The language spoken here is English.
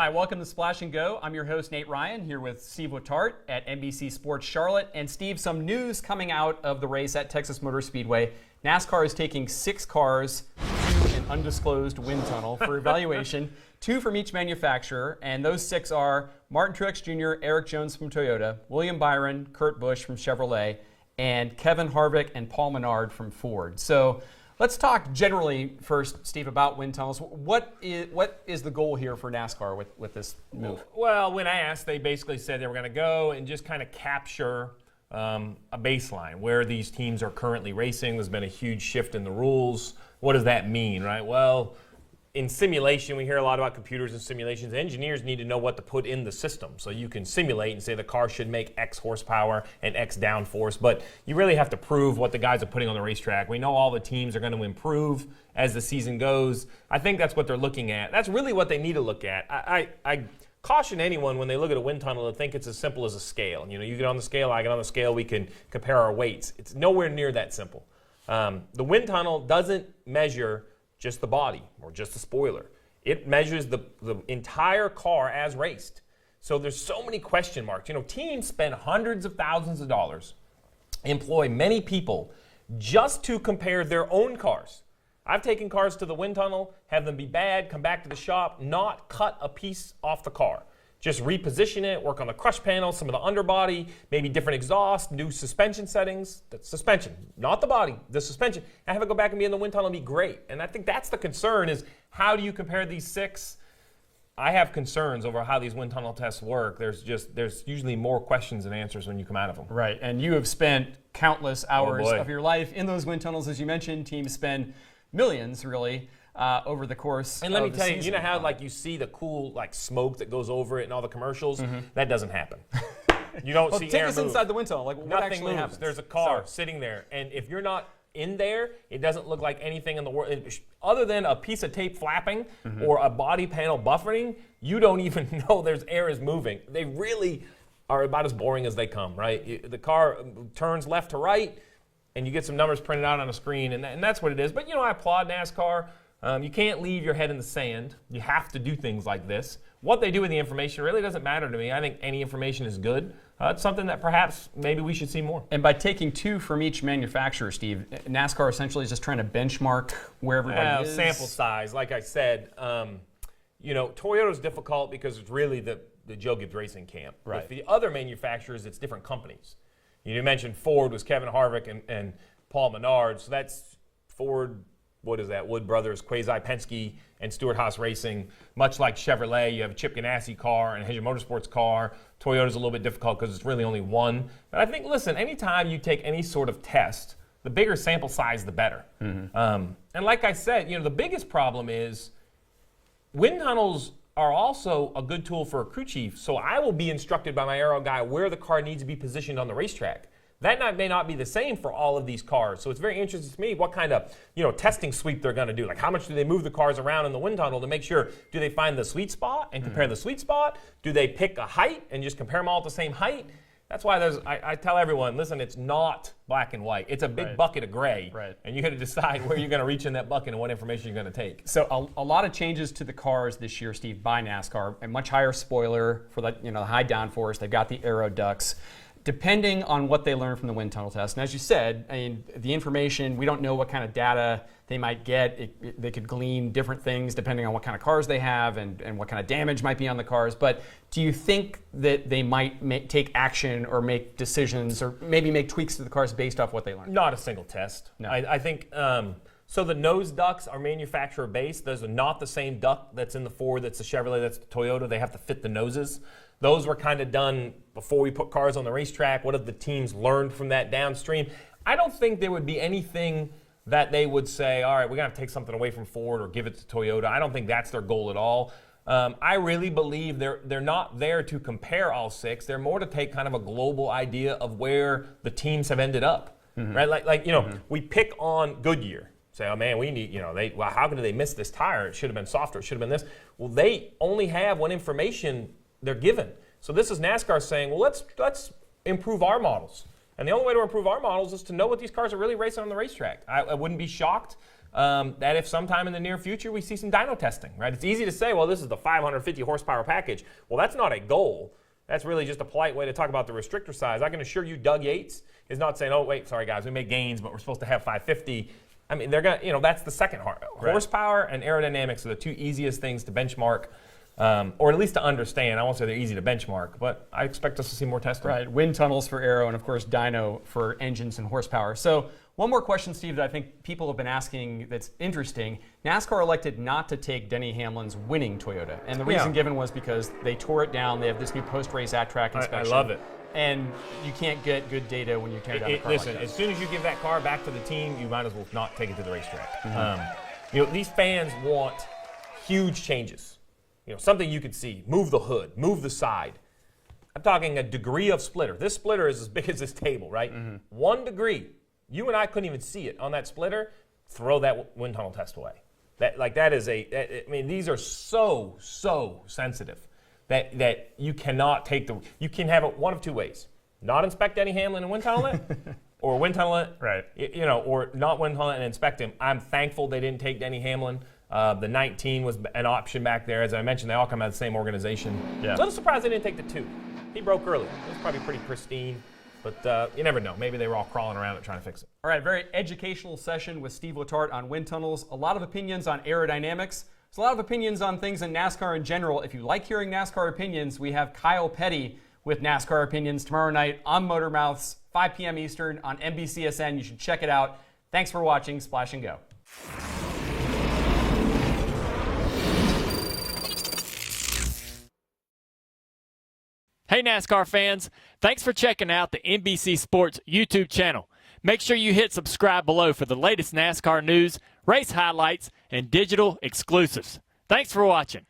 Hi, welcome to Splash and Go. I'm your host, Nate Ryan, here with Steve Letarte at NBC Sports Charlotte. And Steve, some news coming out of the race at Texas Motor Speedway. NASCAR is taking 6 cars to an undisclosed wind tunnel for evaluation, 2 from each manufacturer. And those 6 are Martin Truex Jr., Eric Jones from Toyota, William Byron, Kurt Busch from Chevrolet, and Kevin Harvick and Paul Menard from Ford. So let's talk generally first, Steve, about wind tunnels. What is the goal here for NASCAR with this move? Well, when I asked, they basically said they were going to go and just kind of capture a baseline where these teams are currently racing. There's been a huge shift in the rules. What does that mean, right? Well, in simulation, we hear a lot about computers and simulations. Engineers need to know what to put in the system. So you can simulate and say the car should make X horsepower and X downforce, but you really have to prove what the guys are putting on the racetrack. We know all the teams are going to improve as the season goes. I think that's what they're looking at. That's really what they need to look at. I caution anyone when they look at a wind tunnel to think it's as simple as a scale. You know, you get on the scale, I get on the scale, we can compare our weights. It's nowhere near that simple. The wind tunnel doesn't measure just the body or just the spoiler. It measures the entire car as raced. So there's so many question marks. You know, teams spend hundreds of thousands of dollars, employ many people just to compare their own cars. I've taken cars to the wind tunnel, have them be bad, come back to the shop, not cut a piece off the car. Just reposition it, work on the crush panel, some of the underbody, maybe different exhaust, new suspension settings. That's suspension, not the body, the suspension. And have it go back and be in the wind tunnel and be great. And I think that's the concern is how do you compare these 6? I have concerns over how these wind tunnel tests work. There's usually more questions than answers when you come out of them. Right, and you have spent countless hours of your life in those wind tunnels. As you mentioned, teams spend millions, really, over the course and let of me tell you, season. you know how like you see the cool like smoke that goes over it in all the commercials? That doesn't happen. You don't see take air us move. inside the wind tunnel. Like what Nothing actually moves. happens? There's a car sitting there, and if you're not in there, it doesn't look like anything in the world. Other than a piece of tape flapping or a body panel buffering, you don't even know there's air is moving. They really are about as boring as they come, right? The car turns left to right, and you get some numbers printed out on a screen, and that's what it is. But, you know, I applaud NASCAR. You can't leave your head in the sand. You have to do things like this. What they do with the information really doesn't matter to me. I think any information is good. It's something that perhaps maybe we should see more. And by taking 2 from each manufacturer, Steve, NASCAR essentially is just trying to benchmark where everybody is. Sample size, like I said. You know, Toyota's difficult because it's really the Joe Gibbs Racing camp. Right. With the other manufacturers, it's different companies. You mentioned Ford was Kevin Harvick and Paul Menard, so that's Ford. What is that? Wood Brothers, Quasi Penske, and Stewart-Haas Racing. Much like Chevrolet, you have a Chip Ganassi car and a Hedger Motorsports car. Toyota's a little bit difficult because it's really only one. But I think, listen, anytime you take any sort of test, the bigger sample size, the better. And like I said, you know, the biggest problem is wind tunnels are also a good tool for a crew chief. So I will be instructed by my aero guy where the car needs to be positioned on the racetrack. That may not be the same for all of these cars. So it's very interesting to me what kind of, you know, testing sweep they're going to do. Like how much do they move the cars around in the wind tunnel to make sure, do they find the sweet spot and compare the sweet spot? Do they pick a height and just compare them all at the same height? That's why I tell everyone, listen, it's not black and white. It's a big bucket of gray. And you got to decide where you're going to reach in that bucket and what information you're going to take. So a lot of changes to the cars this year, Steve, by NASCAR. A much higher spoiler for the, you know, the high downforce. They've got the aero ducts. Depending on what they learn from the wind tunnel test. And as you said, I mean, the information, we don't know what kind of data they might get. They could glean different things depending on what kind of cars they have and what kind of damage might be on the cars. But do you think that they might take action or make decisions or maybe make tweaks to the cars based off what they learned? Not a single test. No. I think, so the nose ducts are manufacturer based. Those are not the same duct that's in the Ford, that's the Chevrolet, that's the Toyota. They have to fit the noses. Those were kind of done before we put cars on the racetrack. What have the teams learned from that downstream? I don't think there would be anything that they would say, all right, we're going to have to take something away from Ford or give it to Toyota. I don't think that's their goal at all. I really believe they're not there to compare all 6. They're more to take kind of a global idea of where the teams have ended up. Right? Like you know, we pick on Goodyear. Say, oh man, we need, you know, how could they miss this tire? It should have been softer. It should have been this. Well, they only have what information they're given. So this is NASCAR saying, well, let's improve our models. And the only way to improve our models is to know what these cars are really racing on the racetrack. I wouldn't be shocked that if sometime in the near future we see some dyno testing, right? It's easy to say, well, this is the 550 horsepower package. Well, that's not a goal. That's really just a polite way to talk about the restrictor size. I can assure you Doug Yates is not saying, oh, wait, sorry, guys, we made gains, but we're supposed to have 550. I mean, they're going to, that's the second part. Right. Horsepower and aerodynamics are the two easiest things to benchmark, or at least to understand. I won't say they're easy to benchmark, but I expect us to see more testing. Right, wind tunnels for aero, and of course dyno for engines and horsepower. So one more question, Steve, that I think people have been asking that's interesting. NASCAR elected not to take Denny Hamlin's winning Toyota, and the reason given was because they tore it down. They have this new post-race at-track inspection. I love it. And you can't get good data when you tear down a car Listen, like that. as soon as you give that car back to the team, you might as well not take it to the racetrack. These fans want huge changes. Something you could see. Move the hood, move the side. I'm talking a degree of splitter. This splitter is as big as this table, right? 1 degree. You and I couldn't even see it on that splitter. Throw that wind tunnel test away. These are so sensitive that you cannot take you can have it one of two ways. Not inspect Denny Hamlin and wind tunnel it, or wind tunnel it, right? Or not wind tunnel it and inspect him. I'm thankful they didn't take Denny Hamlin. The 19 was an option back there. As I mentioned, they all come out of the same organization. Yeah. A little surprised they didn't take the 2. He broke early. It was probably pretty pristine. But you never know. Maybe they were all crawling around it trying to fix it. All right, very educational session with Steve Letarte on wind tunnels. A lot of opinions on aerodynamics. There's a lot of opinions on things in NASCAR in general. If you like hearing NASCAR opinions, we have Kyle Petty with NASCAR opinions tomorrow night on Motor Mouths, 5 p.m. Eastern on NBCSN. You should check it out. Thanks for watching Splash and Go. Hey NASCAR fans, thanks for checking out the NBC Sports YouTube channel. Make sure you hit subscribe below for the latest NASCAR news, race highlights, and digital exclusives. Thanks for watching.